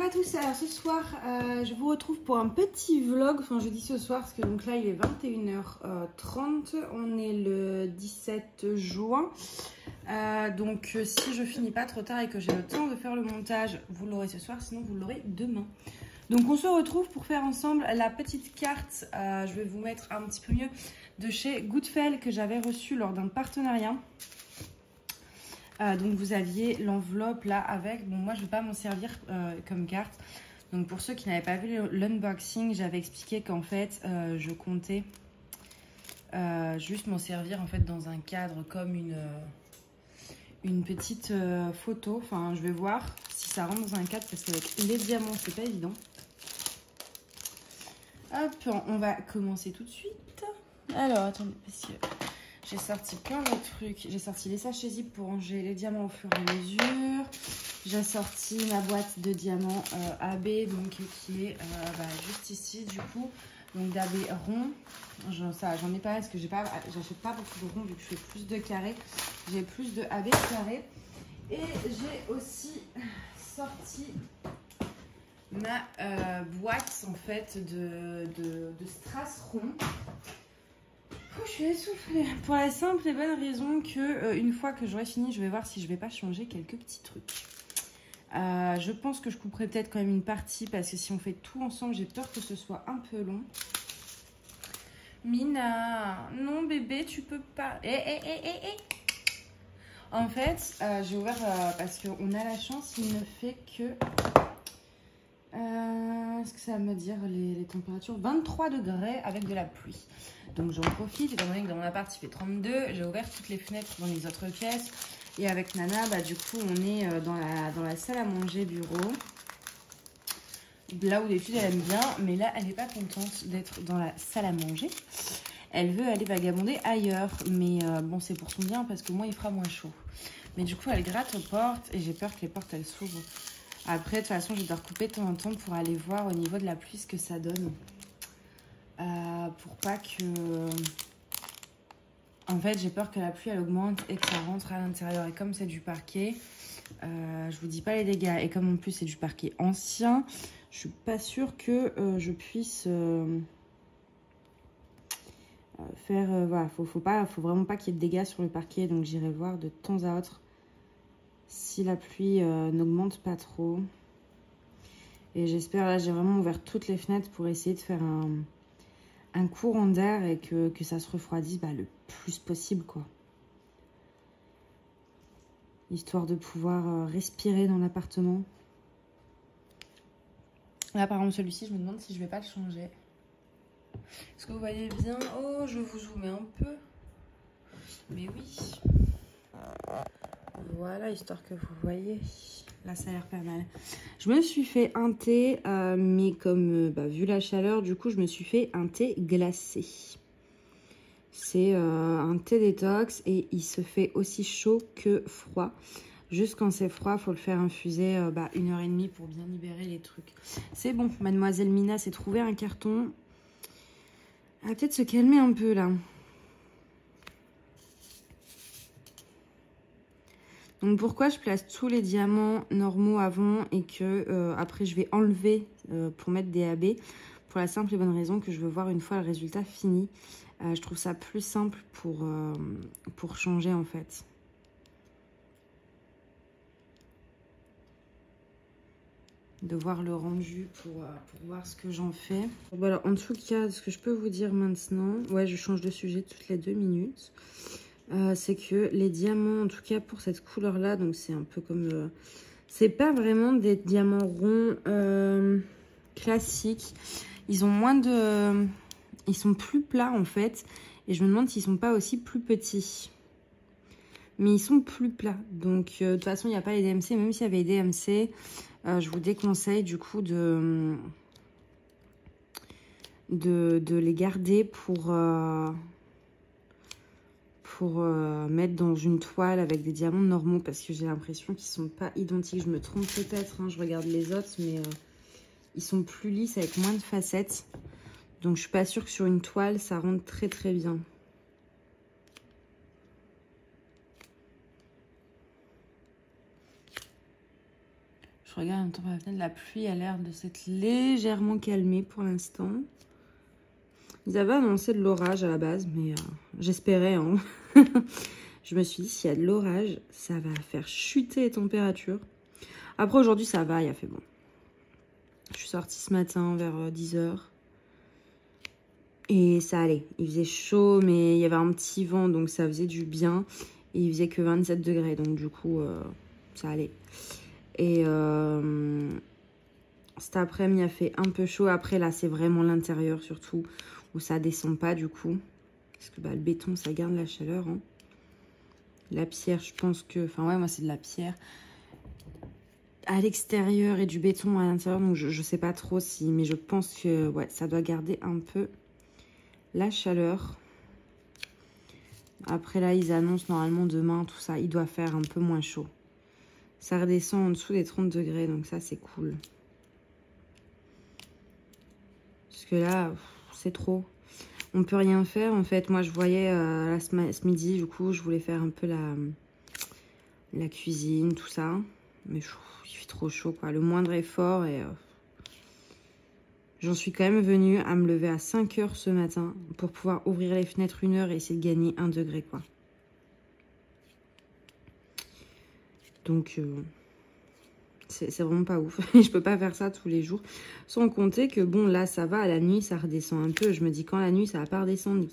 à tous, alors ce soir je vous retrouve pour un petit vlog, enfin je dis ce soir parce que donc là il est 21h30, on est le 17 juin, donc si je finis pas trop tard et que j'ai le temps de faire le montage, vous l'aurez ce soir, sinon vous l'aurez demain. Donc on se retrouve pour faire ensemble la petite carte, je vais vous mettre un petit peu mieux, de chez Goodfell que j'avais reçue lors d'un partenariat. Donc vous aviez l'enveloppe là avec, bon moi je ne vais pas m'en servir comme carte. Donc pour ceux qui n'avaient pas vu l'unboxing, j'avais expliqué qu'en fait je comptais juste m'en servir en fait dans un cadre comme une petite photo. Enfin je vais voir si ça rentre dans un cadre parce qu'avec les diamants c'est pas évident. Hop, on va commencer tout de suite. Alors attendez, parce que j'ai sorti plein de trucs. J'ai sorti les sachets zip pour ranger les diamants au fur et à mesure. J'ai sorti ma boîte de diamants AB, donc qui est juste ici du coup. Donc d'AB rond. J'en ai pas parce que j'achète pas beaucoup de ronds vu que je fais plus de carrés. J'ai plus de AB carrés. Et j'ai aussi sorti ma boîte en fait de strass rond. Je suis essoufflée pour la simple et bonne raison que une fois que j'aurai fini, je vais voir si je vais pas changer quelques petits trucs. Je pense que je couperai peut-être quand même une partie parce que si on fait tout ensemble, j'ai peur que ce soit un peu long. Mina, non bébé, tu peux pas. En fait, j'ai ouvert parce qu'on a la chance, il ne fait que... Est-ce que ça va me dire les températures? 23 degrés avec de la pluie. Donc j'en profite, étant donné que dans mon appart il fait 32, j'ai ouvert toutes les fenêtres dans les autres pièces. Et avec Nana, du coup on est dans la salle à manger bureau. Là où d'habitude elle aime bien, mais là elle n'est pas contente d'être dans la salle à manger. Elle veut aller vagabonder ailleurs, mais bon c'est pour son bien parce que moi il fera moins chaud. Mais du coup elle gratte aux portes et j'ai peur que les portes elles s'ouvrent. Après, de toute façon, je dois recouper de temps en temps pour aller voir au niveau de la pluie ce que ça donne. Pour pas que... En fait, j'ai peur que la pluie, elle augmente et que ça rentre à l'intérieur. Et comme c'est du parquet, je vous dis pas les dégâts. Et comme en plus, c'est du parquet ancien, je suis pas sûre que je puisse faire... voilà, faut vraiment pas qu'il y ait de dégâts sur le parquet. Donc, j'irai voir de temps à autre si la pluie n'augmente pas trop. Et j'espère, là j'ai vraiment ouvert toutes les fenêtres pour essayer de faire un courant d'air et que ça se refroidisse le plus possible quoi. Histoire de pouvoir respirer dans l'appartement. Là par exemple celui-ci je me demande si je vais pas le changer. Est-ce que vous voyez bien? Oh je vous zoome un peu. Mais oui. Voilà, histoire que vous voyez. Là, ça a l'air pas mal. Je me suis fait un thé, mais comme vu la chaleur, du coup, je me suis fait un thé glacé. C'est un thé détox et il se fait aussi chaud que froid. Juste quand c'est froid, il faut le faire infuser 1h30 pour bien libérer les trucs. C'est bon, mademoiselle Mina s'est trouvé un carton. Elle va peut-être se calmer un peu là. Donc pourquoi je place tous les diamants normaux avant et que après je vais enlever pour mettre des AB? Pour la simple et bonne raison que je veux voir une fois le résultat fini. Je trouve ça plus simple pour changer en fait. De voir le rendu pour voir ce que j'en fais. Voilà, en tout cas, ce que je peux vous dire maintenant, ouais je change de sujet toutes les 2 minutes. C'est que les diamants, en tout cas pour cette couleur là, donc c'est un peu comme c'est pas vraiment des diamants ronds classiques, ils ont moins de ils sont plus plats en fait et je me demande s'ils sont pas aussi plus petits, mais ils sont plus plats donc de toute façon il n'y a pas les DMC, même s'il y avait les DMC je vous déconseille du coup de les garder pour mettre dans une toile avec des diamants normaux parce que j'ai l'impression qu'ils sont pas identiques. Je me trompe peut-être, hein, je regarde les autres, mais ils sont plus lisses avec moins de facettes. Donc je suis pas sûre que sur une toile, ça rentre très très bien. Je regarde en même temps par la fenêtre, la pluie a l'air de s'être légèrement calmée pour l'instant. Ils avaient annoncé de l'orage à la base, mais j'espérais. Hein. Je me suis dit, s'il y a de l'orage, ça va faire chuter les températures. Après, aujourd'hui, ça va, il a fait bon. Je suis sortie ce matin vers 10 h. Et ça allait. Il faisait chaud, mais il y avait un petit vent, donc ça faisait du bien. Et il faisait que 27 degrés, donc du coup, ça allait. Et cet après-midi, il a fait un peu chaud. Après, là, c'est vraiment l'intérieur, surtout, où ça descend pas, du coup. Parce que bah, le béton, ça garde la chaleur. Hein. La pierre, je pense que... Enfin, ouais, moi, c'est de la pierre à l'extérieur et du béton à l'intérieur. Donc, je sais pas trop si... Mais je pense que, ouais, ça doit garder un peu la chaleur. Après, là, ils annoncent normalement demain, tout ça. Il doit faire un peu moins chaud. Ça redescend en dessous des 30 degrés. Donc, ça, c'est cool. Parce que là, c'est trop. On peut rien faire, en fait. Moi, je voyais là, ce midi, du coup, je voulais faire un peu la cuisine, tout ça. Mais il fait trop chaud, quoi. Le moindre effort et... J'en suis quand même venue à me lever à 5 h ce matin pour pouvoir ouvrir les fenêtres 1 heure et essayer de gagner 1 degré, quoi. Donc, c'est vraiment pas ouf. Je peux pas faire ça tous les jours. Sans compter que, bon, là, ça va. À la nuit, ça redescend un peu. Je me dis, quand la nuit, ça va pas redescendre et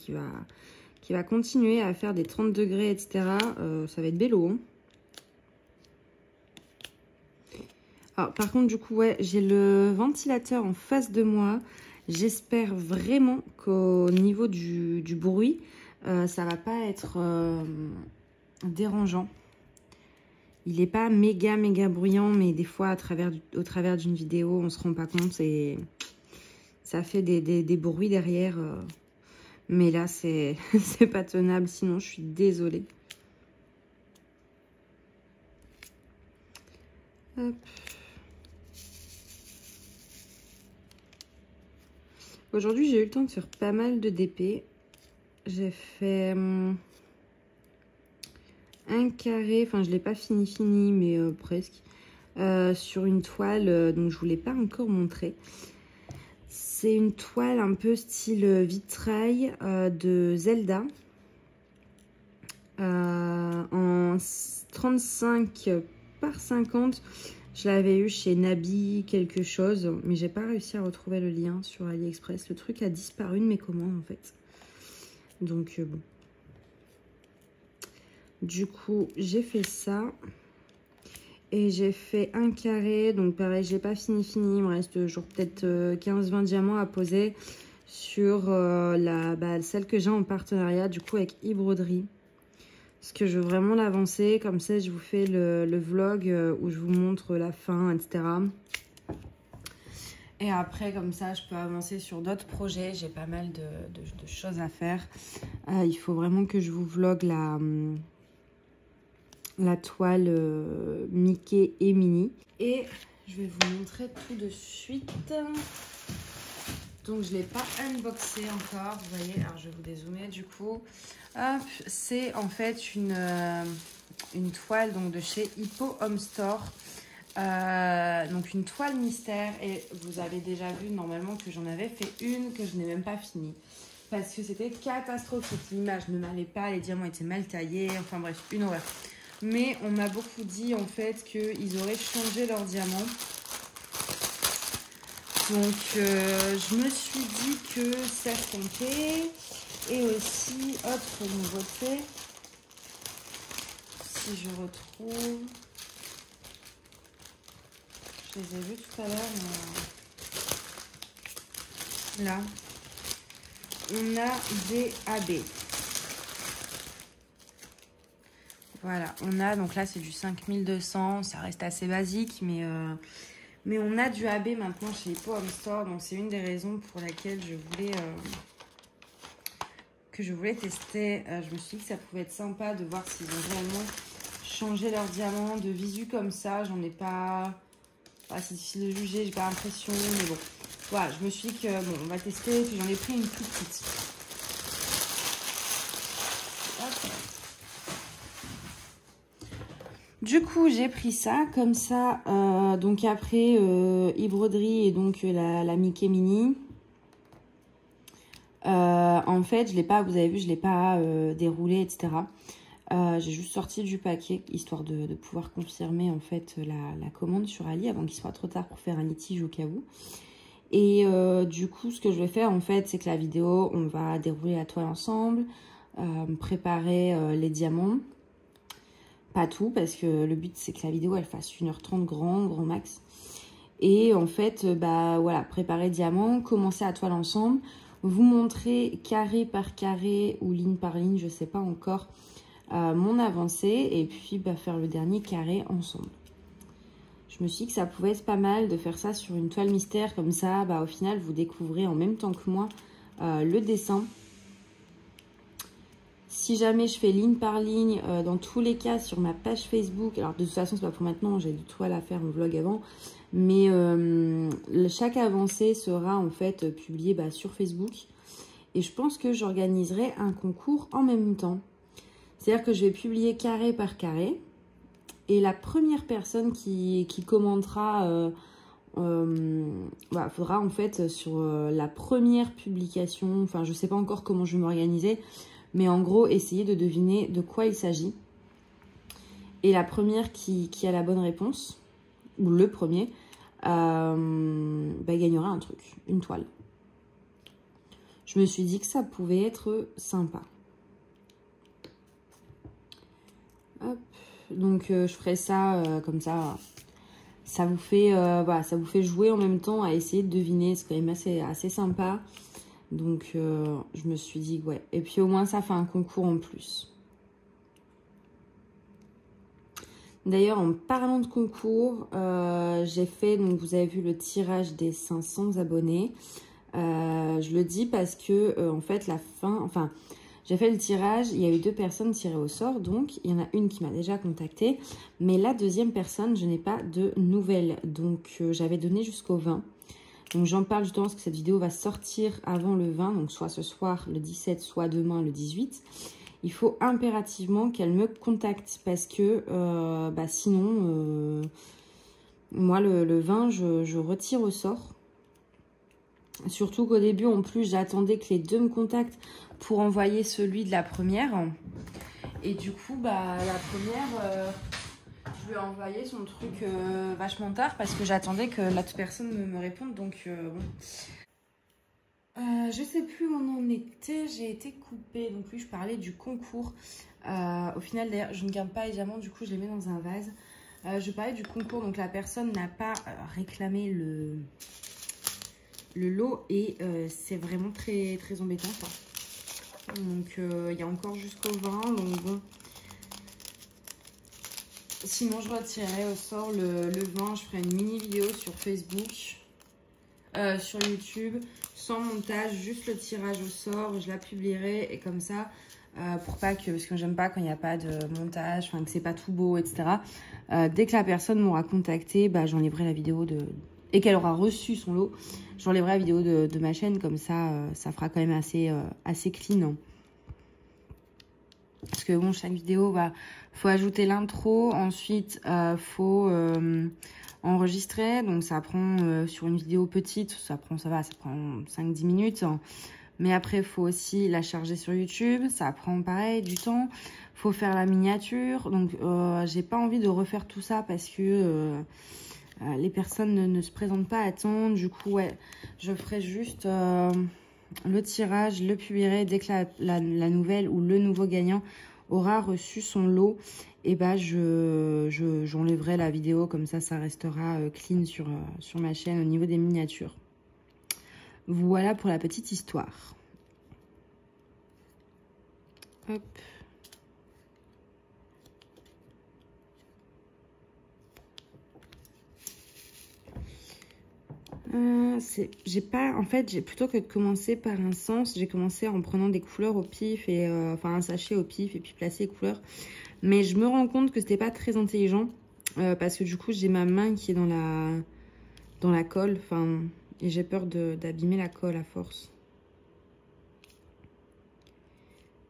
qu'il va continuer à faire des 30 degrés, etc., ça va être bello, hein. Alors, par contre, du coup, ouais, j'ai le ventilateur en face de moi. J'espère vraiment qu'au niveau du bruit, ça va pas être dérangeant. Il n'est pas méga bruyant, mais des fois, au travers d'une vidéo, on ne se rend pas compte et ça fait des bruits derrière. Mais là, c'est pas tenable, sinon je suis désolée. Hop. Aujourd'hui, j'ai eu le temps de faire pas mal de DP. J'ai fait un carré, enfin je l'ai pas fini, mais presque, sur une toile dont je vous l'ai pas encore montré. C'est une toile un peu style vitrail de Zelda, en 35 par 50. Je l'avais eu chez Nabi quelque chose, mais j'ai pas réussi à retrouver le lien sur AliExpress. Le truc a disparu de mes commandes en fait. Donc bon. Du coup, j'ai fait ça. Et j'ai fait un carré. Donc pareil, j'ai pas fini. Il me reste genre peut-être 15-20 diamants à poser sur celle que j'ai en partenariat du coup avec eBroderie. Parce que je veux vraiment l'avancer. Comme ça, je vous fais le vlog où je vous montre la fin, etc. Et après, comme ça, je peux avancer sur d'autres projets. J'ai pas mal de choses à faire. Il faut vraiment que je vous vlog la toile Mickey et Minnie. Et je vais vous montrer tout de suite. Donc, je ne l'ai pas unboxé encore. Vous voyez, alors je vais vous dézoomer du coup. C'est en fait une toile donc, de chez Hippo Home Store. Donc une toile mystère. Et vous avez déjà vu normalement que j'en avais fait une que je n'ai même pas finie. Parce que c'était catastrophique. L'image ne m'allait pas, les diamants étaient mal taillés. Enfin bref, une horreur. Mais on m'a beaucoup dit en fait qu'ils auraient changé leurs diamants. Donc je me suis dit que ça comptait. Et aussi, autre nouveauté, si je retrouve, je les ai vus tout à l'heure, mais là, on a des AB. Voilà, on a, donc là c'est du 5200, ça reste assez basique, mais on a du AB maintenant chez Hippo Home Store, donc c'est une des raisons pour laquelle je voulais tester. Je me suis dit que ça pouvait être sympa de voir s'ils ont réellement changé leurs diamants de visu comme ça. J'en ai pas... c'est difficile de juger, j'ai pas l'impression, mais bon. Voilà, je me suis dit que bon, on va tester, puis j'en ai pris une toute petite. Hop. Du coup, j'ai pris ça comme ça. Donc après, e-broderie et donc la Mickey Mini. En fait, je l'ai pas, vous avez vu, je l'ai pas déroulé, etc. J'ai juste sorti du paquet, histoire de pouvoir confirmer en fait la commande sur Ali avant qu'il soit trop tard pour faire un litige au cas où. Et du coup, ce que je vais faire en fait, c'est que la vidéo, on va dérouler la toile ensemble, préparer les diamants. Pas tout, parce que le but, c'est que la vidéo, elle fasse 1h30 grand max. Et en fait, bah voilà, préparer diamant, commencer la toile ensemble, vous montrer carré par carré ou ligne par ligne, je sais pas encore, mon avancée, et puis bah, faire le dernier carré ensemble. Je me suis dit que ça pouvait être pas mal de faire ça sur une toile mystère, comme ça, bah, au final, vous découvrez en même temps que moi le dessin. Si jamais je fais ligne par ligne, dans tous les cas, sur ma page Facebook, alors de toute façon, c'est pas pour maintenant, j'ai du toile à faire en vlog avant, mais chaque avancée sera en fait publiée bah, sur Facebook. Et je pense que j'organiserai un concours en même temps. C'est-à-dire que je vais publier carré par carré. Et la première personne qui commentera, faudra en fait sur la première publication, enfin je sais pas encore comment je vais m'organiser, mais en gros essayer de deviner de quoi il s'agit. Et la première qui a la bonne réponse, ou le premier, gagnera un truc, une toile. Je me suis dit que ça pouvait être sympa. Hop. Donc je ferai ça comme ça. Ça vous fait ça vous fait jouer en même temps à essayer de deviner. C'est quand même assez sympa. Donc je me suis dit ouais. Et puis au moins ça fait un concours en plus. D'ailleurs en parlant de concours, j'ai fait, donc vous avez vu le tirage des 500 abonnés. Je le dis parce que en fait j'ai fait le tirage, il y a eu 2 personnes tirées au sort, donc il y en a une qui m'a déjà contactée, mais la deuxième personne, je n'ai pas de nouvelles, donc j'avais donné jusqu'au 20. Donc j'en parle justement parce que cette vidéo va sortir avant le 20, donc soit ce soir le 17, soit demain le 18. Il faut impérativement qu'elle me contacte parce que sinon, moi le 20, je retire au sort. Surtout qu'au début, en plus, j'attendais que les 2 me contactent pour envoyer celui de la première. Et du coup, bah, la première, je lui ai envoyé son truc vachement tard parce que j'attendais que l'autre personne me réponde. Donc, bon. Je sais plus où on en était. J'ai été coupée. Donc, oui, je parlais du concours. Au final, d'ailleurs, je ne garde pas les diamants. Du coup, je les mets dans un vase. Je parlais du concours. Donc, la personne n'a pas réclamé le lot et c'est vraiment très embêtant ça. Donc il y a encore jusqu'au 20, donc bon. Sinon je retirerai au sort le 20, je ferai une mini vidéo sur Facebook, sur YouTube, sans montage, juste le tirage au sort, je la publierai et comme ça, pour pas que, parce que j'aime pas quand il n'y a pas de montage, enfin que c'est pas tout beau, etc. Dès que la personne m'aura contacté, bah, j'enlèverai la vidéo et qu'elle aura reçu son lot, j'enlèverai la vidéo de ma chaîne, comme ça, ça fera quand même assez clean. Parce que bon, chaque vidéo, faut ajouter l'intro, ensuite, faut enregistrer. Donc ça prend, sur une vidéo petite, ça prend 5-10 minutes. Mais après, il faut aussi la charger sur YouTube, ça prend pareil du temps. Faut faire la miniature, donc j'ai pas envie de refaire tout ça parce que... les personnes ne se présentent pas à temps. Du coup, ouais, je ferai juste le tirage, le publierai dès que la nouvelle ou le nouveau gagnant aura reçu son lot. Et bah, j'enlèverai la vidéo, comme ça restera clean sur ma chaîne au niveau des miniatures. Voilà pour la petite histoire. Hop. J'ai plutôt que de commencer par un sens, j'ai commencé en prenant des couleurs au pif et un sachet au pif et puis placer les couleurs. Mais je me rends compte que c'était pas très intelligent parce que du coup j'ai ma main qui est dans la colle, et j'ai peur d'abîmer la colle à force.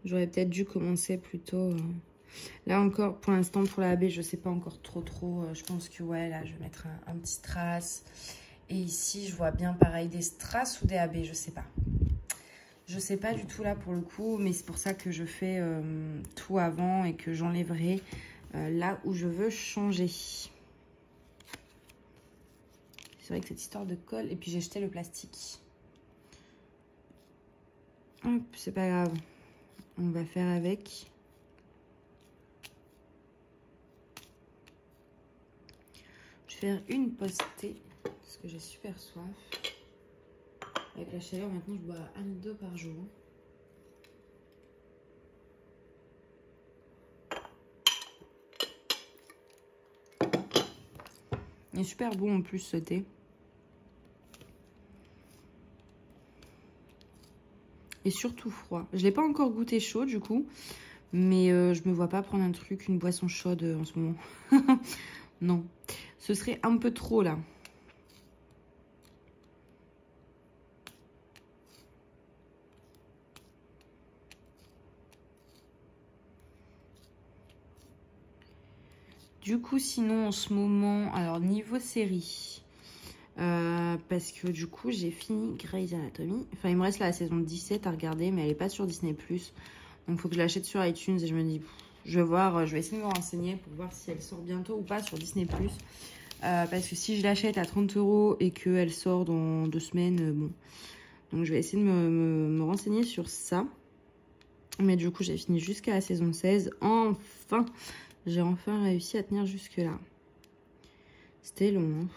J'aurais peut-être dû commencer plutôt. Là encore, pour l'instant, pour la AB, je sais pas encore trop. Je pense que ouais, là, je vais mettre un petit strass. Et ici, je vois bien pareil, des strass ou des AB, je sais pas. Je sais pas du tout là pour le coup, mais c'est pour ça que je fais tout avant et que j'enlèverai là où je veux changer. C'est vrai que cette histoire de colle, et puis j'ai jeté le plastique. Hop, c'est pas grave. On va faire avec. Je vais faire une postée parce que j'ai super soif. Avec la chaleur, maintenant, je bois 1 litre d'eau par jour. Il est super bon en plus ce thé. Et surtout froid. Je l'ai pas encore goûté chaud du coup. Mais je me vois pas prendre un truc, une boisson chaude en ce moment. Non. Ce serait un peu trop là. Du coup, sinon, en ce moment, alors niveau série, parce que du coup, j'ai fini Grey's Anatomy. Enfin, il me reste la saison 17 à regarder, mais elle n'est pas sur Disney+. Donc, il faut que je l'achète sur iTunes et je me dis, je vais voir, je vais essayer de me renseigner pour voir si elle sort bientôt ou pas sur Disney+. Parce que si je l'achète à 30 € et qu'elle sort dans 2 semaines, bon. Donc, je vais essayer de me renseigner sur ça. Mais du coup, j'ai fini jusqu'à la saison 16. Enfin! J'ai enfin réussi à tenir jusque là. C'était long. Hein.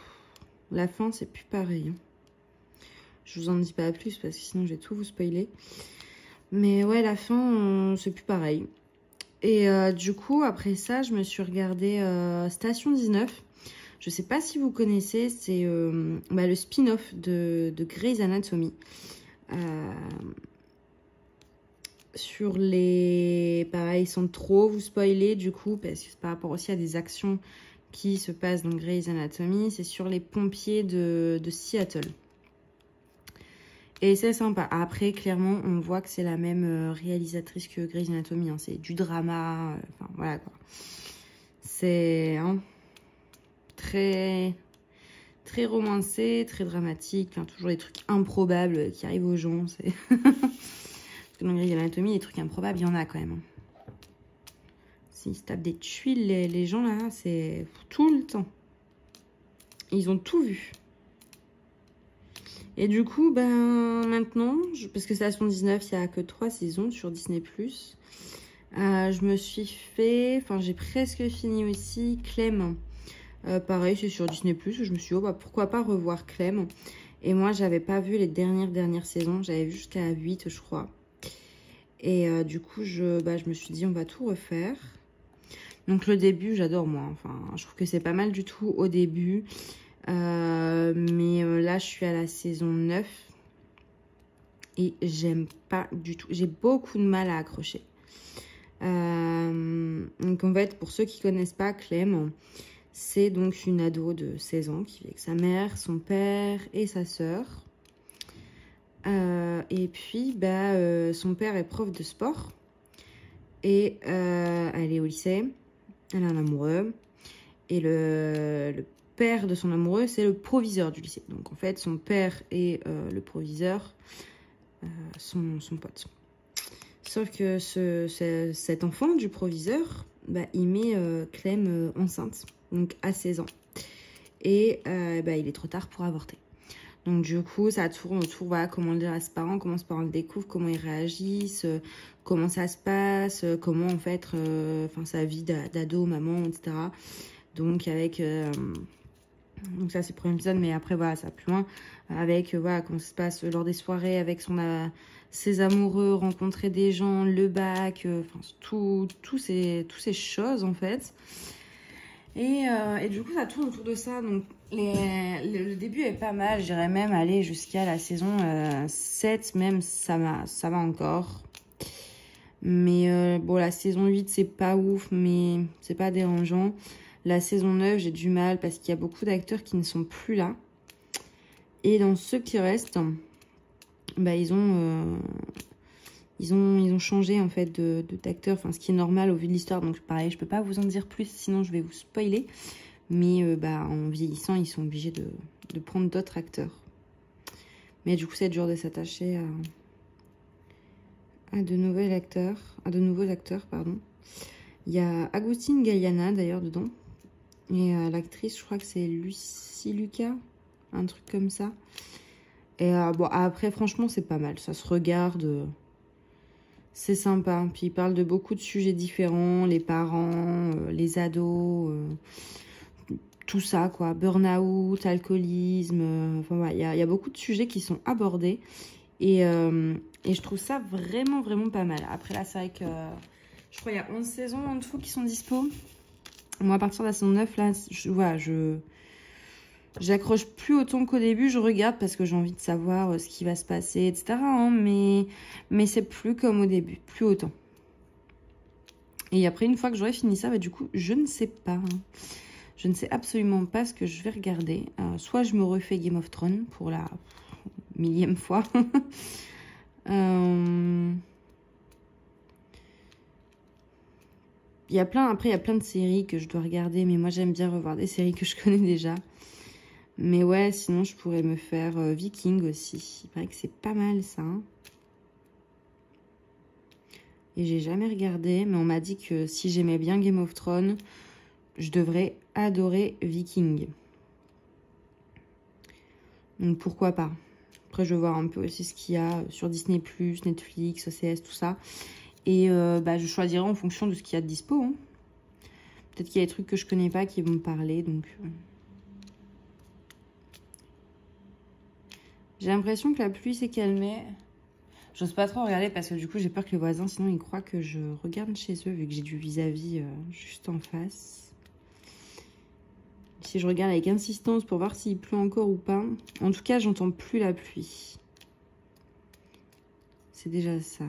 La fin, c'est plus pareil. Hein. Je vous en dis pas plus parce que sinon je vais tout vous spoiler. Mais ouais, la fin, c'est plus pareil. Et du coup, après ça, je me suis regardé Station 19. Je sais pas si vous connaissez, c'est le spin-off de Grey's Anatomy. Sur les... Pareil, sans trop vous spoiler du coup, parce que c'est par rapport aussi à des actions qui se passent dans Grey's Anatomy. C'est sur les pompiers de Seattle. Et c'est sympa. Après, clairement, on voit que c'est la même réalisatrice que Grey's Anatomy. Hein. C'est du drama. Enfin, voilà quoi. C'est très romancé, très dramatique. Enfin, toujours des trucs improbables qui arrivent aux gens. C'est... Dans Grey's Anatomy, des trucs improbables, il y en a quand même. S'ils se tapent des tuiles, les gens là, c'est tout le temps. Ils ont tout vu. Et du coup, ben maintenant, parce que Station 19, il n'y a que 3 saisons sur Disney+. Je me suis fait... Enfin, j'ai presque fini aussi Clem. Pareil, c'est sur Disney+. Je me suis dit, oh, bah, pourquoi pas revoir Clem. Et moi, j'avais pas vu les dernières saisons. J'avais vu jusqu'à 8, je crois. Et du coup, je me suis dit, on va tout refaire. Donc, le début, j'adore, moi. Enfin, je trouve que c'est pas mal du tout au début. Mais là, je suis à la saison 9. Et j'aime pas du tout. J'ai beaucoup de mal à accrocher. Donc, en fait, pour ceux qui connaissent pas, Clem, c'est donc une ado de 16 ans qui vit avec sa mère, son père et sa sœur. Et puis, son père est prof de sport. Et elle est au lycée. Elle a un amoureux. Et le père de son amoureux, c'est le proviseur du lycée. Donc, en fait, son père et le proviseur sont son pote. Sauf que cet enfant du proviseur, il met Clem enceinte. Donc, à 16 ans. Et il est trop tard pour avorter. Donc du coup, ça tourne autour, voilà, comment le dire à ses parents, comment ses parents le découvrent, comment ils réagissent, comment ça se passe, comment en fait, sa vie d'ado, maman, etc. Donc avec, donc ça c'est le premier épisode, mais après voilà, ça va plus loin, avec voilà, comment ça se passe lors des soirées, avec ses amoureux, rencontrer des gens, le bac, tous ces choses en fait. Et du coup, ça tourne autour de ça. Donc, le début est pas mal. J'irais même aller jusqu'à la saison 7. Même, ça va encore. Mais bon, la saison 8, c'est pas ouf. Mais c'est pas dérangeant. La saison 9, j'ai du mal parce qu'il y a beaucoup d'acteurs qui ne sont plus là. Et dans ceux qui restent, ils ont Ils ont changé en fait d'acteur, enfin ce qui est normal au vu de l'histoire. Donc pareil, je peux pas vous en dire plus, sinon je vais vous spoiler. Mais en vieillissant, ils sont obligés de prendre d'autres acteurs. Mais du coup, c'est dur de s'attacher à de nouveaux acteurs, pardon. Il y a Agustin Gaiana d'ailleurs dedans. Et l'actrice, je crois que c'est Lucie Lucas, un truc comme ça. Et bon, après, franchement, c'est pas mal. Ça se regarde. C'est sympa. Puis il parle de beaucoup de sujets différents. Les parents, les ados, tout ça, quoi. Burn-out, alcoolisme. Enfin, ouais, il y a beaucoup de sujets qui sont abordés. Et je trouve ça vraiment, vraiment pas mal. Après, là, c'est vrai que je crois qu'il y a 11 saisons en tout qui sont dispo. Moi, à partir de la saison 9, là, j'accroche plus autant qu'au début. Je regarde parce que j'ai envie de savoir ce qui va se passer, etc. Hein, mais c'est plus comme au début, plus autant. Et après, une fois que j'aurai fini ça, du coup, je ne sais pas. Hein. Je ne sais absolument pas ce que je vais regarder. Soit je me refais Game of Thrones pour la millième fois. Après, il y a plein de séries que je dois regarder, mais moi, j'aime bien revoir des séries que je connais déjà. Mais ouais, sinon, je pourrais me faire Viking aussi. Il paraît que c'est pas mal, ça. Hein. Et j'ai jamais regardé, mais on m'a dit que si j'aimais bien Game of Thrones, je devrais adorer Viking. Donc, pourquoi pas. Après, je vais voir un peu aussi ce qu'il y a sur Disney+, Netflix, OCS, tout ça. Et je choisirai en fonction de ce qu'il y a de dispo. Hein. Peut-être qu'il y a des trucs que je connais pas qui vont me parler, donc... J'ai l'impression que la pluie s'est calmée. J'ose pas trop regarder parce que du coup, j'ai peur que les voisins, sinon, ils croient que je regarde chez eux, vu que j'ai du vis-à-vis juste en face. Si je regarde avec insistance pour voir s'il pleut encore ou pas. En tout cas, j'entends plus la pluie. C'est déjà ça.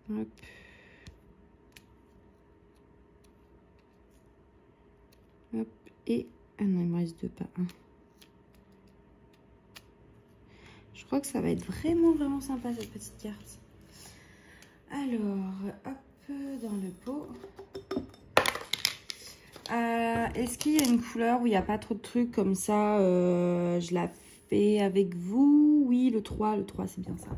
Hop. Hop. Et... Ah non, il me reste 2 pas. 1. Je crois que ça va être vraiment, vraiment sympa, cette petite carte. Alors, hop, dans le pot. Est-ce qu'il y a une couleur où il n'y a pas trop de trucs comme ça je la fais avec vous. Oui, le 3 c'est bien ça.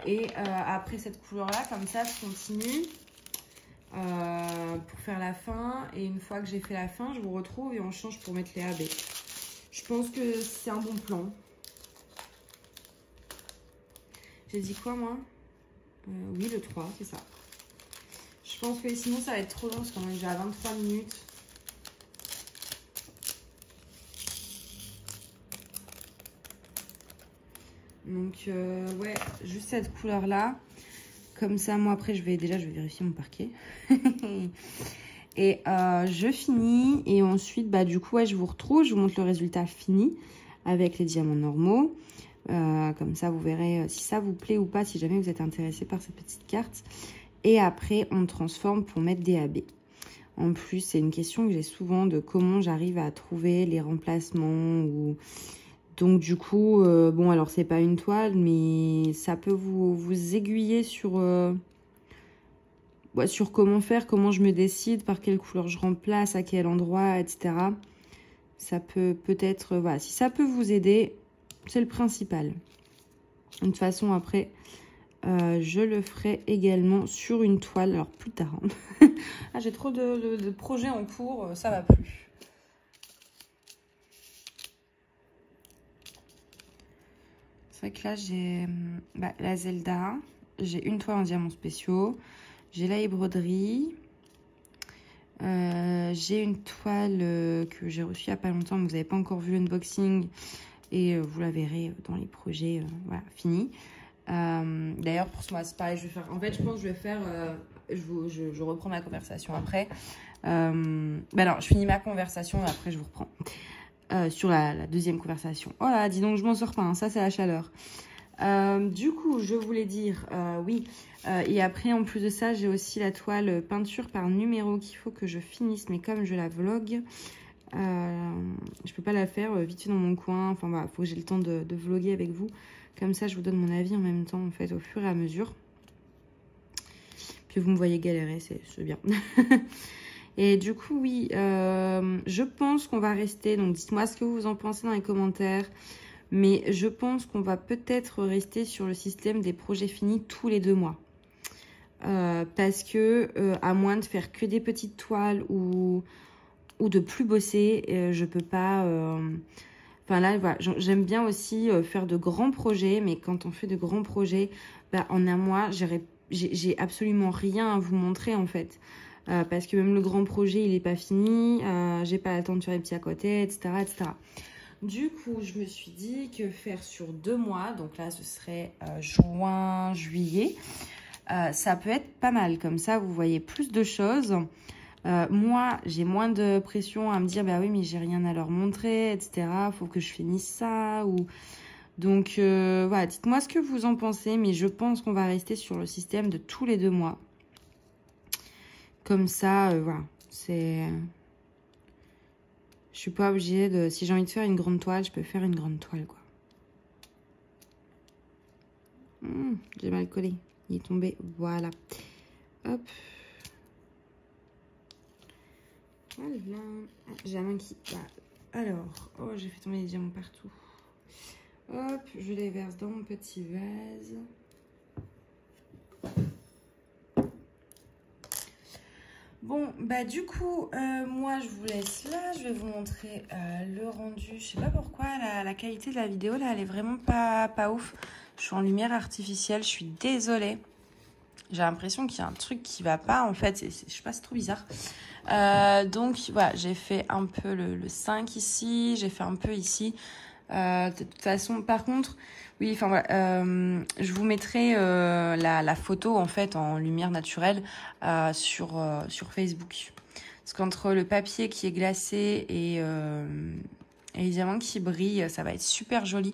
Et après cette couleur-là, comme ça, je continue pour faire la fin. Et une fois que j'ai fait la fin, je vous retrouve et on change pour mettre les AB. Je pense que c'est un bon plan. J'ai dit quoi, moi oui, le 3, c'est ça. Je pense que sinon, ça va être trop long parce qu'on est déjà à 23 minutes. Donc, ouais, juste cette couleur-là. Comme ça, moi, après, je vais vérifier mon parquet. Et je finis. Et ensuite, du coup, ouais, je vous retrouve. Je vous montre le résultat fini avec les diamants normaux. Comme ça, vous verrez si ça vous plaît ou pas, si jamais vous êtes intéressé par cette petite carte. Et après, on transforme pour mettre des AB. En plus, c'est une question que j'ai souvent de comment j'arrive à trouver les remplacements ou... Donc du coup, bon alors c'est pas une toile, mais ça peut vous aiguiller sur comment faire, comment je me décide, par quelle couleur je remplace, à quel endroit, etc. Ça peut-être, voilà, si ça peut vous aider, c'est le principal. De toute façon, après, je le ferai également sur une toile, alors plus tard. Hein. Ah, j'ai trop de projets en cours, ça va plus. C'est vrai que là, j'ai la Zelda, j'ai une toile en diamants spéciaux, j'ai la broderie, j'ai une toile que j'ai reçue il n'y a pas longtemps, mais vous n'avez pas encore vu l'unboxing et vous la verrez dans les projets, voilà, finis. D'ailleurs, pour ce mois, c'est pareil, je vais faire, en fait, je pense que je vais faire, je reprends ma conversation après. Non, je finis ma conversation et après je vous reprends. Sur la deuxième conversation. Oh là, dis donc, je m'en sors pas, hein, ça c'est la chaleur. Du coup, je voulais dire, oui, et après, en plus de ça, j'ai aussi la toile peinture par numéro qu'il faut que je finisse, mais comme je la vlog, Je peux pas la faire vite fait dans mon coin. Enfin voilà, faut que j'ai le temps de vlogger avec vous. Comme ça, je vous donne mon avis en même temps, en fait, au fur et à mesure. Puis vous me voyez galérer, c'est bien. Et du coup, oui, je pense qu'on va rester. Donc, dites-moi ce que vous en pensez dans les commentaires. Mais je pense qu'on va peut-être rester sur le système des projets finis tous les 2 mois. Parce que, à moins de faire que des petites toiles ou de plus bosser, je peux pas... Enfin là, voilà, j'aime bien aussi faire de grands projets, mais quand on fait de grands projets, bah, en un mois, j'ai absolument rien à vous montrer en fait. Parce que même le grand projet, il n'est pas fini, j'ai pas le temps de faire les petits à côté, etc., etc. Du coup, je me suis dit que faire sur 2 mois, donc là, ce serait juin, juillet, ça peut être pas mal. Comme ça, vous voyez plus de choses. Moi, j'ai moins de pression à me dire, bah oui, mais j'ai rien à leur montrer, etc. Faut que je finisse ça. Donc, voilà, dites-moi ce que vous en pensez. Mais je pense qu'on va rester sur le système de tous les 2 mois. Comme ça, voilà, c'est... Je suis pas obligée de... Si j'ai envie de faire une grande toile, je peux faire une grande toile, quoi. J'ai mal collé. Il est tombé. Voilà. Hop. Voilà. J'ai la main qui... Alors, oh, j'ai fait tomber les diamants partout. Hop, je les verse dans mon petit vase. Bon, bah du coup, moi je vous laisse là. Je vais vous montrer le rendu. Je sais pas pourquoi la qualité de la vidéo là, elle est vraiment pas ouf. Je suis en lumière artificielle, je suis désolée. J'ai l'impression qu'il y a un truc qui va pas en fait. Je sais pas, c'est trop bizarre. Donc voilà, j'ai fait un peu le 5 ici, j'ai fait un peu ici. De toute façon, par contre, oui, enfin voilà, je vous mettrai la photo en fait en lumière naturelle sur Facebook. Parce qu'entre le papier qui est glacé et les diamants qui brillent, ça va être super joli.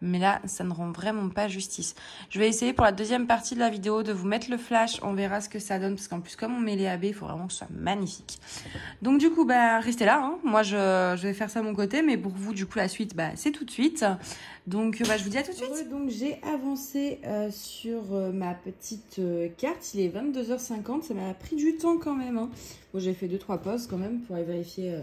Mais là, ça ne rend vraiment pas justice. Je vais essayer pour la deuxième partie de la vidéo de vous mettre le flash. On verra ce que ça donne. Parce qu'en plus, comme on met les AB, il faut vraiment que ce soit magnifique. Donc du coup, bah, restez là. Hein. Moi, je vais faire ça de mon côté. Mais pour vous, du coup, la suite, bah, c'est tout de suite. Donc, bah, je vous dis à tout de suite. Donc, j'ai avancé sur ma petite carte. Il est 22h50. Ça m'a pris du temps quand même. Hein. Bon, j'ai fait 2-3 pauses quand même pour aller vérifier...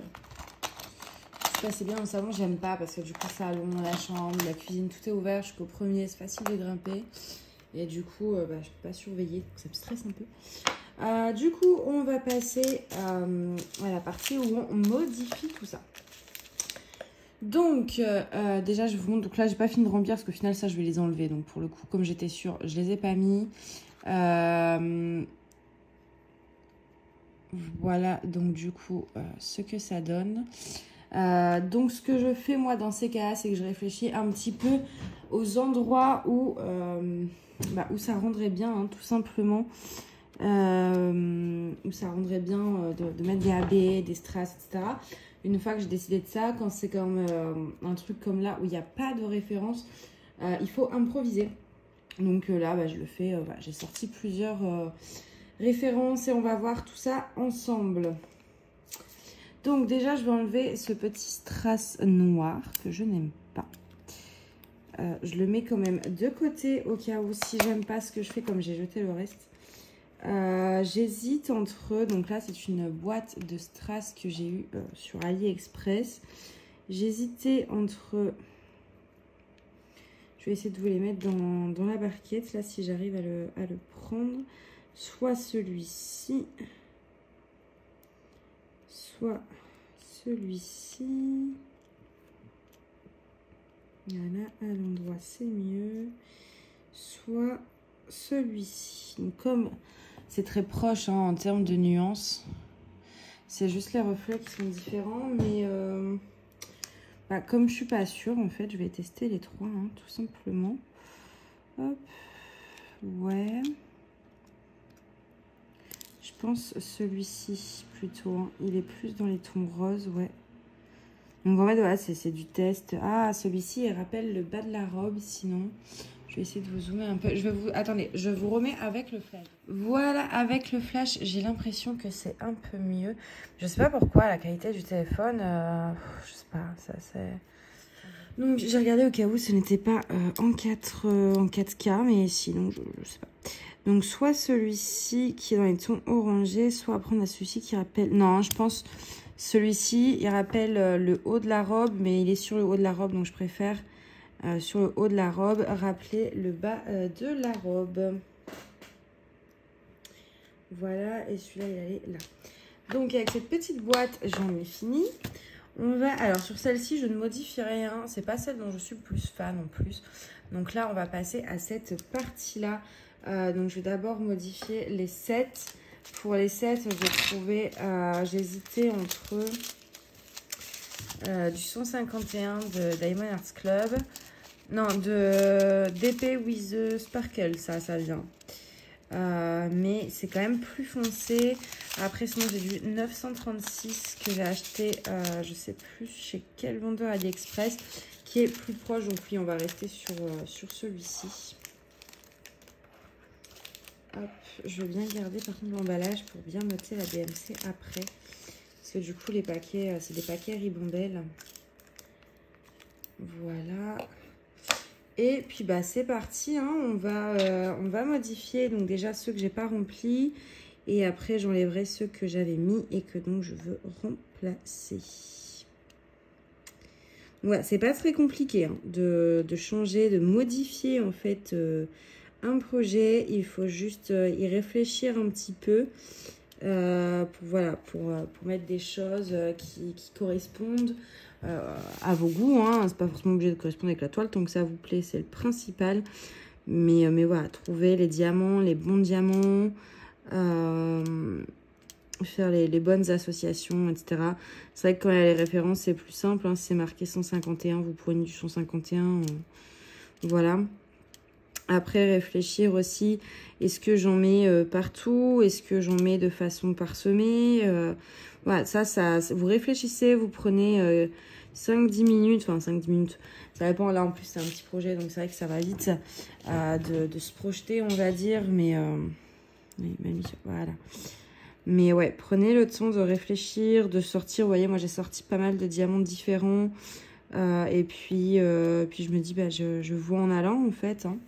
C'est bien dans le salon, j'aime pas parce que du coup ça allonge la chambre, la cuisine, tout est ouvert jusqu'au premier, c'est facile de grimper. Et du coup, je peux pas surveiller, donc ça me stresse un peu. Du coup, on va passer à la partie où on modifie tout ça. Donc, déjà, je vous montre. Donc là, j'ai pas fini de remplir parce qu'au final, ça, je vais les enlever. Donc, pour le coup, comme j'étais sûre, je les ai pas mis. Voilà, donc du coup, ce que ça donne. Donc ce que je fais moi dans ces cas-là, c'est que je réfléchis un petit peu aux endroits où ça rendrait bien, hein, tout simplement. Où ça rendrait bien de mettre des AB, des strass, etc. Une fois que j'ai décidé de ça, quand c'est comme un truc comme là où il n'y a pas de référence, il faut improviser. Donc là, je le fais, j'ai sorti plusieurs références et on va voir tout ça ensemble. Donc déjà, je vais enlever ce petit strass noir que je n'aime pas. Je le mets quand même de côté au cas où si j'aime pas ce que je fais comme j'ai jeté le reste. J'hésite entre... Donc là, c'est une boîte de strass que j'ai eu sur AliExpress. J'hésitais entre... Je vais essayer de vous les mettre dans la barquette, là, si j'arrive à le prendre. Soit celui-ci... soit celui-ci. Voilà, à l'endroit c'est mieux. Soit celui-ci. Comme c'est très proche hein, en termes de nuances, c'est juste les reflets qui sont différents. Mais comme je suis pas sûre, en fait, je vais tester les trois, hein, tout simplement. Hop, ouais. Je pense celui-ci plutôt. Hein. Il est plus dans les tons roses, ouais. Donc en fait, voilà, c'est du test. Ah, celui-ci, il rappelle le bas de la robe. Sinon, je Je vais essayer de vous zoomer un peu. Attendez, je vous remets avec le flash. Voilà, avec le flash, j'ai l'impression que c'est un peu mieux. Je sais pas pourquoi, la qualité du téléphone, je sais pas, ça c'est... Donc j'ai regardé au cas où ce n'était pas en 4K, mais sinon je sais pas. Donc soit celui-ci qui est dans les tons orangés, soit prendre à celui-ci qui rappelle... Non, je pense celui-ci, il rappelle le haut de la robe, mais il est sur le haut de la robe, donc je préfère sur le haut de la robe rappeler le bas de la robe. Voilà, et celui-là il allait là. Donc avec cette petite boîte, j'en ai fini. On va, alors sur celle-ci, je ne modifie rien. C'est pas celle dont je suis le plus fan en plus. Donc là, on va passer à cette partie-là. Donc je vais d'abord modifier les sets. Pour les sets, j'ai trouvé, j'hésitais entre du 151 de Diamond Arts Club. Non, de DP with the Sparkle, ça vient. Mais c'est quand même plus foncé. Après sinon j'ai du 936 que j'ai acheté je sais plus chez quel vendeur AliExpress qui est plus proche, donc oui on va rester sur celui-ci. Hop, je veux bien garder par contre l'emballage pour bien noter la DMC après, parce que du coup les paquets c'est des paquets Ribondelle. Voilà. Et puis bah c'est parti, hein. On va modifier donc déjà ceux que j'ai pas remplis et après j'enlèverai ceux que j'avais mis et que donc je veux remplacer. Voilà, c'est pas très compliqué hein, de changer, de modifier en fait un projet. Il faut juste y réfléchir un petit peu pour mettre des choses qui correspondent à vos goûts, hein. C'est pas forcément obligé de correspondre avec la toile, tant que ça vous plaît, c'est le principal. Mais voilà, trouver les diamants, les bons diamants, faire les bonnes associations, etc. C'est vrai que quand il y a les références, c'est plus simple, hein. Si c'est marqué 151, vous prenez du 151. Voilà. Après, réfléchir aussi, est-ce que j'en mets partout? Est-ce que j'en mets de façon parsemée? Voilà, ça, vous réfléchissez, vous prenez 5-10 minutes, enfin 5-10 minutes, ça dépend, là en plus c'est un petit projet, donc c'est vrai que ça va vite de se projeter, on va dire, mais voilà. Mais ouais, prenez le temps de réfléchir, de sortir, vous voyez, moi j'ai sorti pas mal de diamants différents, et puis je me dis, bah, je vois en allant en fait, hein.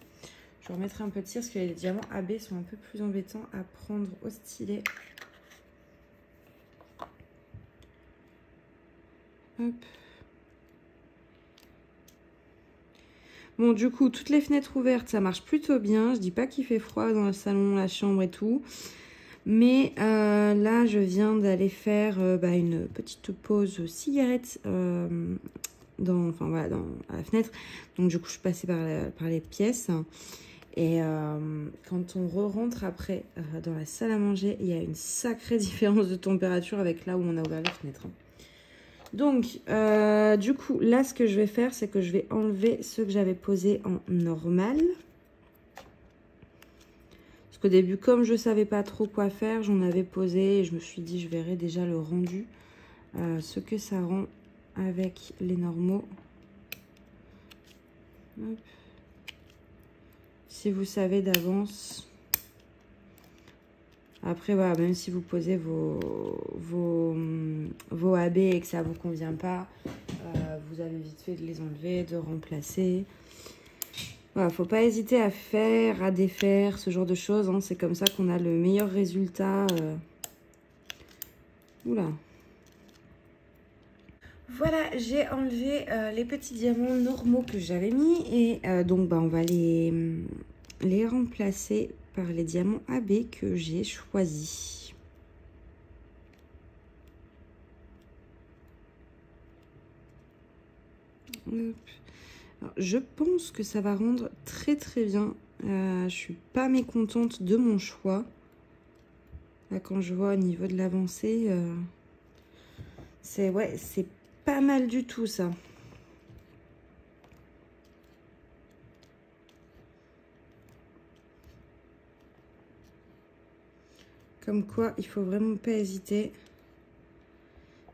Je vais remettre un peu de cire parce que les diamants AB sont un peu plus embêtants à prendre au stylet. Hop. Bon, du coup, toutes les fenêtres ouvertes, ça marche plutôt bien. Je dis pas qu'il fait froid dans le salon, la chambre et tout. Mais là, je viens d'aller faire une petite pause cigarette à la fenêtre. Donc, du coup, je suis passée par les pièces. Et quand on re-rentre après dans la salle à manger, il y a une sacrée différence de température avec là où on a ouvert les fenêtres. Donc, du coup, là, ce que je vais faire, c'est que je vais enlever ceux que j'avais posés en normal. Parce qu'au début, comme je ne savais pas trop quoi faire, j'en avais posé et je me suis dit, je verrai déjà le rendu, ce que ça rend avec les normaux. Hop. Si vous savez d'avance. Après, voilà, même si vous posez vos AB et que ça ne vous convient pas, vous avez vite fait de les enlever, de remplacer. Voilà, faut pas hésiter à faire, à défaire, ce genre de choses, hein. C'est comme ça qu'on a le meilleur résultat. Oula. Voilà, j'ai enlevé les petits diamants normaux que j'avais mis. Et donc, on va les remplacer par les diamants AB que j'ai choisis. Alors, je pense que ça va rendre très très bien. Je suis pas mécontente de mon choix. Là, quand je vois au niveau de l'avancée, c'est pas mal du tout ça. Comme quoi, il faut vraiment pas hésiter.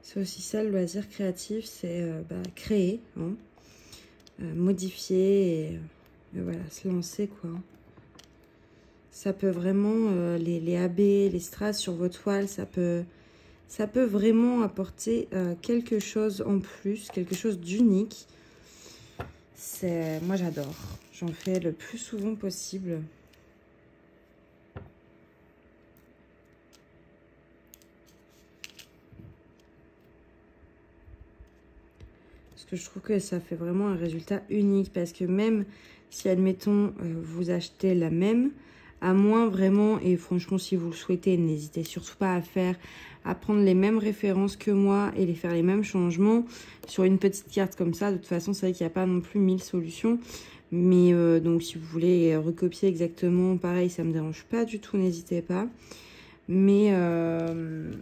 C'est aussi ça le loisir créatif, c'est créer, hein, modifier. Mais voilà, se lancer quoi. Ça peut vraiment, les AB, les strass sur vos toiles, ça peut vraiment apporter quelque chose en plus, quelque chose d'unique. Moi j'adore, j'en fais le plus souvent possible. Parce que je trouve que ça fait vraiment un résultat unique, parce que même si, admettons, vous achetez la même, à moins vraiment, et franchement si vous le souhaitez, n'hésitez surtout pas à prendre les mêmes références que moi et les faire les mêmes changements sur une petite carte comme ça. De toute façon, c'est vrai qu'il n'y a pas non plus 1000 solutions. Mais donc si vous voulez recopier exactement pareil, ça ne me dérange pas du tout, n'hésitez pas. Mais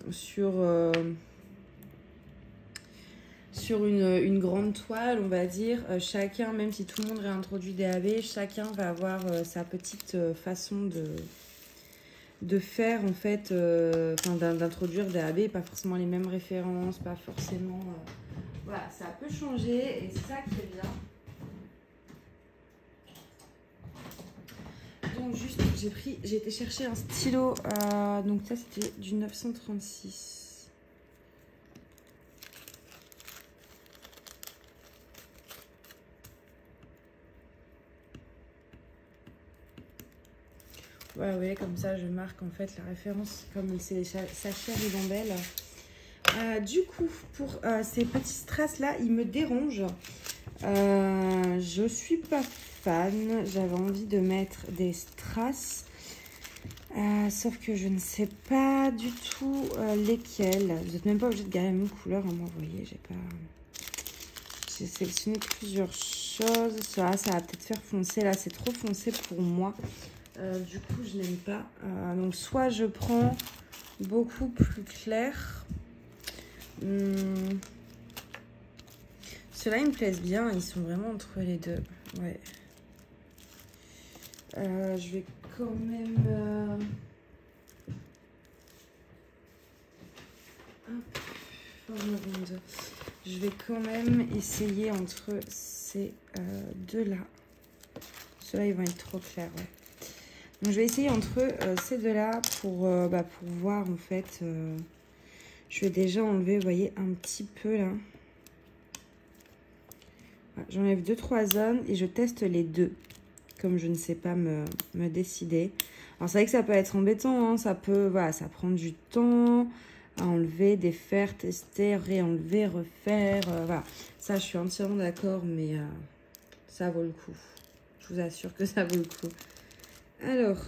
sur une grande toile, on va dire, chacun, même si tout le monde réintroduit des AB, chacun va avoir sa petite façon de faire, en fait, d'introduire des AB, pas forcément les mêmes références, pas forcément... Voilà, ça peut changer et c'est ça qui est bien. Donc juste, j'ai été chercher un stylo, donc ça c'était du 936. Voilà, vous voyez, comme ça je marque en fait la référence, comme c'est des sachets ribambelles. Du coup, pour ces petits strass là, ils me dérangent. Je suis pas fan, j'avais envie de mettre des strass, sauf que je ne sais pas du tout lesquels. Vous n'êtes même pas obligé de garder la même couleur, hein, moi vous voyez, j'ai sélectionné plusieurs choses. Ça va peut-être faire foncer, là c'est trop foncé pour moi. Du coup je n'aime pas, donc soit je prends beaucoup plus clair. Ceux-là ils me plaisent bien, ils sont vraiment entre les deux. Ouais. Je vais quand même je vais quand même essayer entre ces deux-là. Ceux-là ils vont être trop clairs, ouais. Donc je vais essayer entre ces deux-là pour voir en fait. Je vais déjà enlever, vous voyez, un petit peu là. Voilà, j'enlève 2-3 zones et je teste les deux. Comme je ne sais pas me décider. Alors c'est vrai que ça peut être embêtant, hein, ça prend du temps à enlever, défaire, tester, réenlever, refaire. Voilà, ça je suis entièrement d'accord, mais ça vaut le coup. Je vous assure que ça vaut le coup. Alors,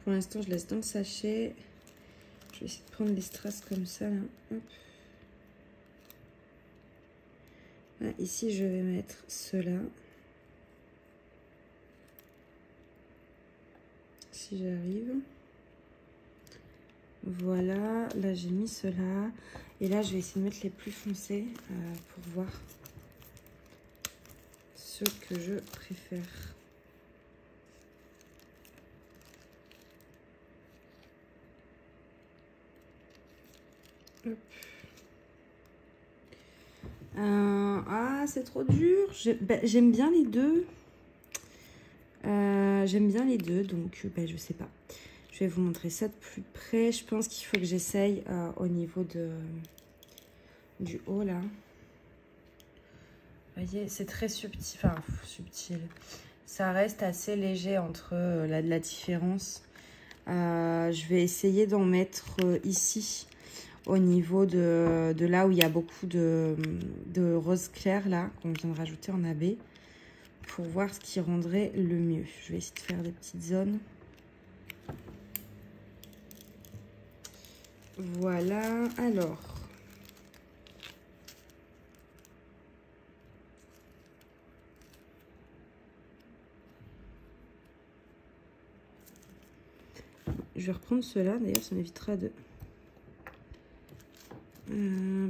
pour l'instant, je laisse dans le sachet. Je vais essayer de prendre les strass comme ça. Là. Hop. Là, ici, je vais mettre ceux-là. Si j'arrive. Voilà, là j'ai mis ceux-là. Et là, je vais essayer de mettre les plus foncés pour voir ceux que je préfère. Hop. C'est trop dur. J'aime bien les deux. J'aime bien les deux, donc je sais pas. Je vais vous montrer ça de plus près. Je pense qu'il faut que j'essaye au niveau du haut là. Vous voyez, c'est très subtil. Enfin, subtil. Ça reste assez léger entre la différence. Je vais essayer d'en mettre ici, au niveau de là où il y a beaucoup de rose clair là, qu'on vient de rajouter en AB, pour voir ce qui rendrait le mieux. Je vais essayer de faire des petites zones. Voilà, alors. Je vais reprendre ceux-là, d'ailleurs ça m'évitera de...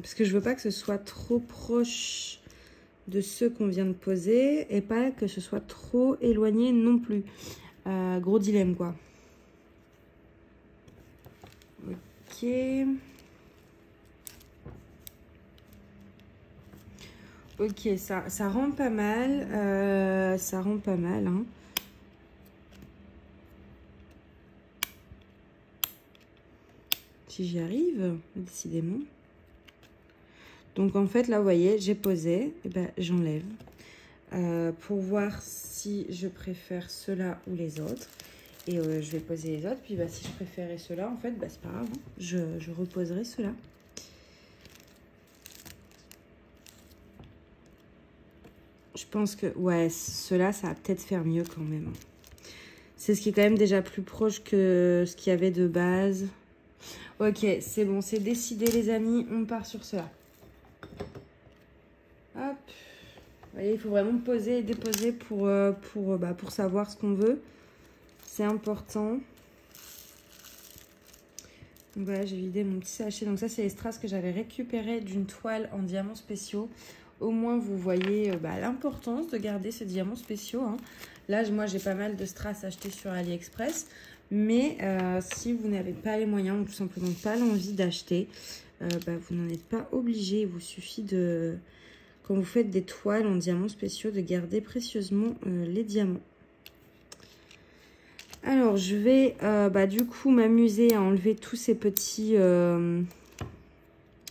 parce que je veux pas que ce soit trop proche de ceux qu'on vient de poser et pas que ce soit trop éloigné non plus. Gros dilemme quoi. Ok. Ok, ça rend pas mal. Ça rend pas mal, hein. Si j'y arrive, décidément. Donc en fait, là, vous voyez, j'ai posé. Et ben, j'enlève. Pour voir si je préfère ceux-là ou les autres. Et je vais poser les autres. Puis bah, si je préférais ceux-là, en fait, bah, c'est pas grave. Hein. Je reposerai ceux-là. Je pense que, ouais, ceux-là, ça va peut-être faire mieux quand même. C'est ce qui est quand même déjà plus proche que ce qu'il y avait de base. Ok, c'est bon, c'est décidé les amis. On part sur cela. Hop. Vous voyez, il faut vraiment poser et déposer pour savoir ce qu'on veut. C'est important. Donc voilà, j'ai vidé mon petit sachet. Donc ça, c'est les strass que j'avais récupéré d'une toile en diamants spéciaux. Au moins, vous voyez l'importance de garder ces diamants spéciaux. Hein. Là, moi, j'ai pas mal de strass achetés sur AliExpress. Mais si vous n'avez pas les moyens ou tout simplement pas l'envie d'acheter, vous n'en êtes pas obligé. Il vous suffit de, quand vous faites des toiles en diamants spéciaux, de garder précieusement les diamants. Alors, je vais du coup m'amuser à enlever tous ces petits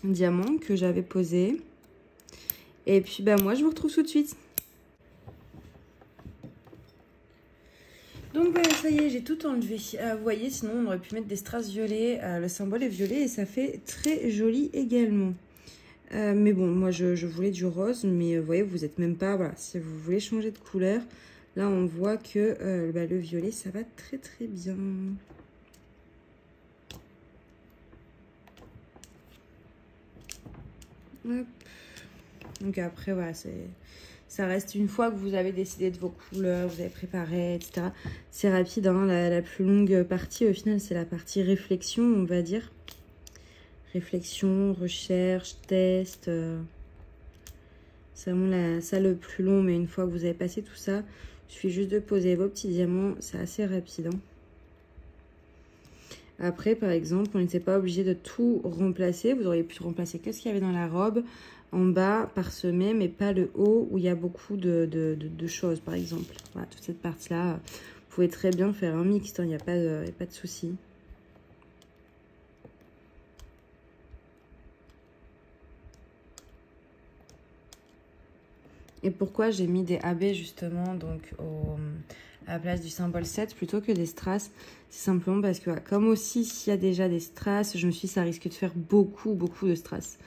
diamants que j'avais posés. Et puis, moi, je vous retrouve tout de suite. Donc voilà, ça y est, j'ai tout enlevé. Vous voyez, sinon on aurait pu mettre des strass violets. Le symbole est violet et ça fait très joli également. Mais bon, moi je voulais du rose, mais vous voyez, vous n'êtes même pas... Voilà, si vous voulez changer de couleur, là on voit que le violet, ça va très très bien. Hop. Donc après, voilà, ça reste une fois que vous avez décidé de vos couleurs, vous avez préparé, etc. C'est rapide, hein, la plus longue partie, au final, c'est la partie réflexion, on va dire. Réflexion, recherche, test. C'est vraiment ça le plus long, mais une fois que vous avez passé tout ça, il suffit juste de poser vos petits diamants, c'est assez rapide. Hein. Après, par exemple, on n'était pas obligé de tout remplacer. Vous auriez pu remplacer que ce qu'il y avait dans la robe. En bas, parsemé, mais pas le haut où il y a beaucoup de choses, par exemple. Voilà, toute cette partie-là, vous pouvez très bien faire un mixte, il n'y a pas de souci. Et pourquoi j'ai mis des AB justement donc à la place du symbole 7 plutôt que des strass? C'est simplement parce que comme aussi s'il y a déjà des strass, je me suis dit ça risque de faire beaucoup de strass.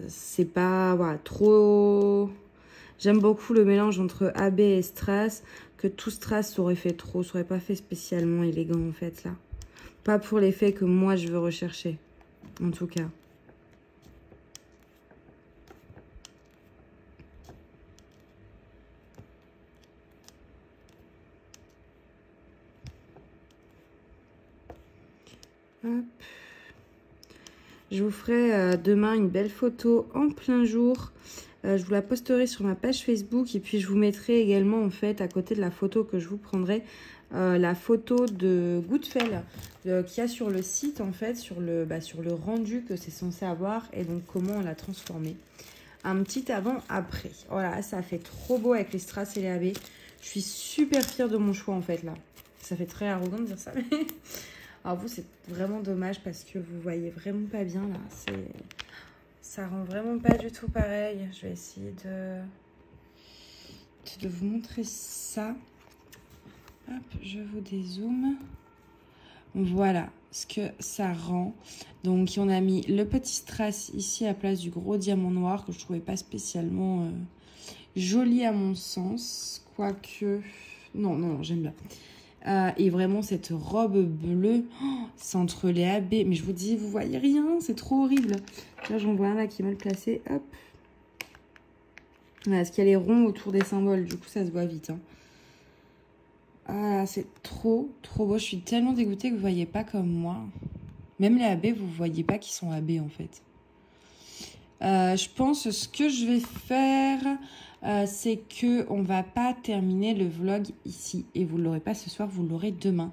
C'est pas trop... J'aime beaucoup le mélange entre AB et strass, que tout strass ça aurait fait trop, ça aurait pas fait spécialement élégant en fait là. Pas pour l'effet que moi je veux rechercher, en tout cas. Hop. Je vous ferai demain une belle photo en plein jour. Je vous la posterai sur ma page Facebook et puis je vous mettrai également en fait à côté de la photo que je vous prendrai la photo de Goodfell qu'il y a sur le site en fait, sur le rendu que c'est censé avoir et donc comment on l'a transformé. Un petit avant-après. Voilà, ça fait trop beau avec les strass et les AB. Je suis super fière de mon choix en fait là. Ça fait très arrogant de dire ça, mais... Alors vous, c'est vraiment dommage parce que vous voyez vraiment pas bien là. Ça rend vraiment pas du tout pareil. Je vais essayer de vous montrer ça. Hop, je vous dézoome. Voilà ce que ça rend. Donc on a mis le petit strass ici à la place du gros diamant noir que je trouvais pas spécialement joli à mon sens. Quoique... Non, j'aime bien. Et vraiment cette robe bleue, c'est entre les AB. Mais je vous dis, vous voyez rien, c'est trop horrible. Là, j'en vois un là qui est mal placé. Hop. Voilà, parce qu'il y a les ronds autour des symboles. Du coup, ça se voit vite. Hein. Ah, c'est trop beau. Je suis tellement dégoûtée que vous ne voyez pas comme moi. Même les AB, vous ne voyez pas qu'ils sont AB en fait. Je pense ce que je vais faire, c'est qu'on va pas terminer le vlog ici. Et vous ne l'aurez pas ce soir, vous l'aurez demain.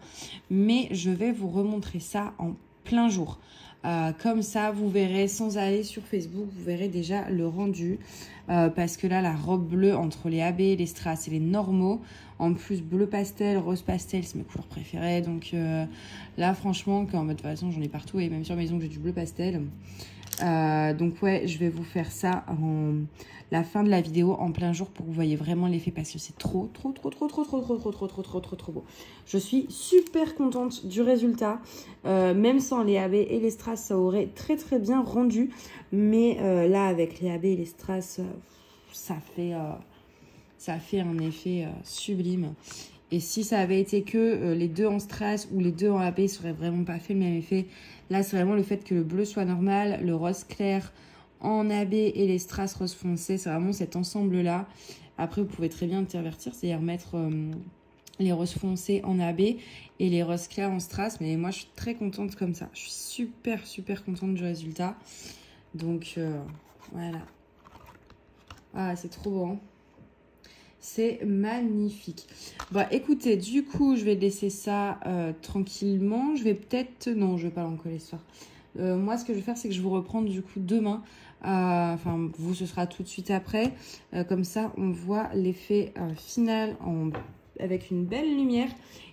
Mais je vais vous remontrer ça en plein jour. Comme ça, vous verrez, sans aller sur Facebook, vous verrez déjà le rendu. Parce que là, la robe bleue entre les AB, les strass et les normaux, en plus bleu pastel, rose pastel, c'est mes couleurs préférées. Donc là, franchement, quand, de toute façon, j'en ai partout et même sur mes ongles, j'ai du bleu pastel. Donc ouais, je vais vous faire ça en la fin de la vidéo en plein jour pour que vous voyez vraiment l'effet parce que c'est trop beau. Je suis super contente du résultat. Même sans les AB et les strass, ça aurait très bien rendu. Mais là, avec les AB et les strass, ça fait un effet sublime. Et si ça avait été que les deux en strass ou les deux en AB, ça aurait vraiment pas fait le même effet. Là, c'est vraiment le fait que le bleu soit normal, le rose clair en AB et les strass rose foncé. C'est vraiment cet ensemble-là. Après, vous pouvez très bien intervertir, c'est-à-dire mettre les roses foncés en AB et les roses clairs en strass. Mais moi, je suis très contente comme ça. Je suis super contente du résultat. Donc, voilà. Ah, c'est trop beau, hein. C'est magnifique. Bon, écoutez, du coup, je vais laisser ça tranquillement. Je vais peut-être... Non, je vais pas l'encoller ce soir. Moi, ce que je vais faire, c'est que je vous reprends du coup demain. Enfin, vous, ce sera tout de suite après. Comme ça, on voit l'effet final avec une belle lumière.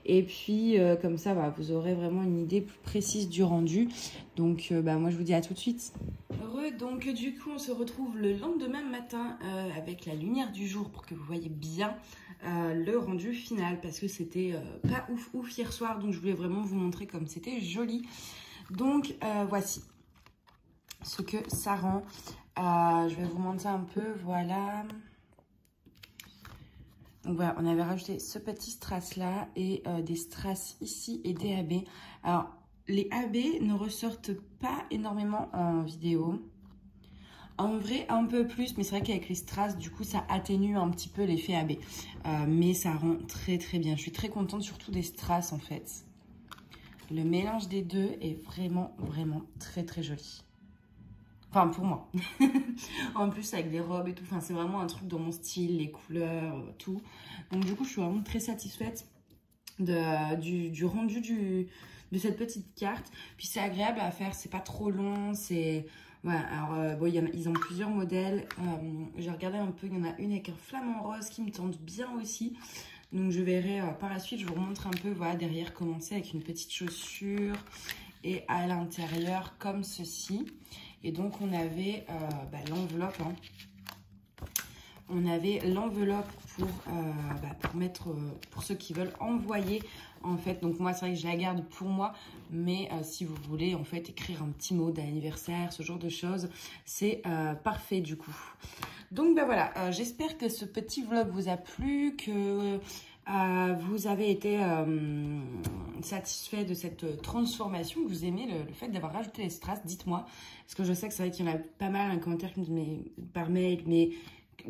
Et puis, comme ça, bah, vous aurez vraiment une idée plus précise du rendu. Donc, moi, je vous dis à tout de suite. Donc, du coup, on se retrouve le lendemain matin avec la lumière du jour pour que vous voyez bien le rendu final. Parce que c'était pas ouf hier soir. Donc, je voulais vraiment vous montrer comme c'était joli. Donc, voici ce que ça rend. Je vais vous montrer un peu, voilà. Donc voilà, on avait rajouté ce petit strass là et des strass ici et des AB. Alors, les AB ne ressortent pas énormément en vidéo. En vrai, un peu plus, mais c'est vrai qu'avec les strass, du coup, ça atténue un petit peu l'effet AB. Mais ça rend très bien. Je suis très contente, surtout des strass en fait. Le mélange des deux est vraiment très joli. Enfin, pour moi. En plus, avec les robes et tout. Enfin, c'est vraiment un truc dans mon style, les couleurs, tout. Donc, du coup, je suis vraiment très satisfaite du rendu de cette petite carte. Puis, c'est agréable à faire. C'est pas trop long. C'est... Voilà. Alors, bon, ils ont plusieurs modèles. J'ai regardé un peu. Il y en a une avec un flamant rose qui me tente bien aussi. Donc, je verrai par la suite. Je vous remontre un peu, voilà, derrière comment c'est avec une petite chaussure. Et à l'intérieur, comme ceci. Et donc, on avait l'enveloppe. Hein. On avait l'enveloppe pour mettre, pour ceux qui veulent envoyer, en fait. Donc, moi, c'est vrai que je la garde pour moi. Mais si vous voulez, en fait, écrire un petit mot d'anniversaire, ce genre de choses, c'est parfait, du coup. Donc, voilà. J'espère que ce petit vlog vous a plu, que... vous avez été satisfait de cette transformation, que vous aimez le fait d'avoir rajouté les strass, dites-moi. Parce que je sais que c'est vrai qu'il y en a pas mal un commentaire qui me dit par mail, mais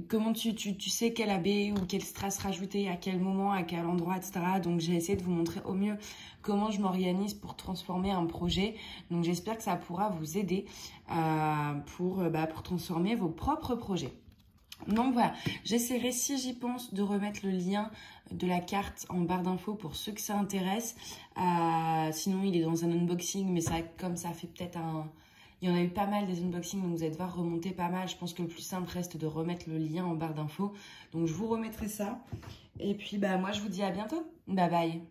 comment tu sais quel AB ou quel strass rajouter, à quel moment, à quel endroit, etc. Donc j'ai essayé de vous montrer au mieux comment je m'organise pour transformer un projet. Donc j'espère que ça pourra vous aider pour transformer vos propres projets. Donc voilà, j'essaierai, si j'y pense, de remettre le lien de la carte en barre d'infos pour ceux que ça intéresse. Sinon, il est dans un unboxing, mais c'est vrai que comme ça fait peut-être un... Il y en a eu pas mal des unboxings, donc vous allez devoir remonter pas mal. Je pense que le plus simple reste de remettre le lien en barre d'infos. Donc je vous remettrai ça. Et puis, moi, je vous dis à bientôt. Bye bye.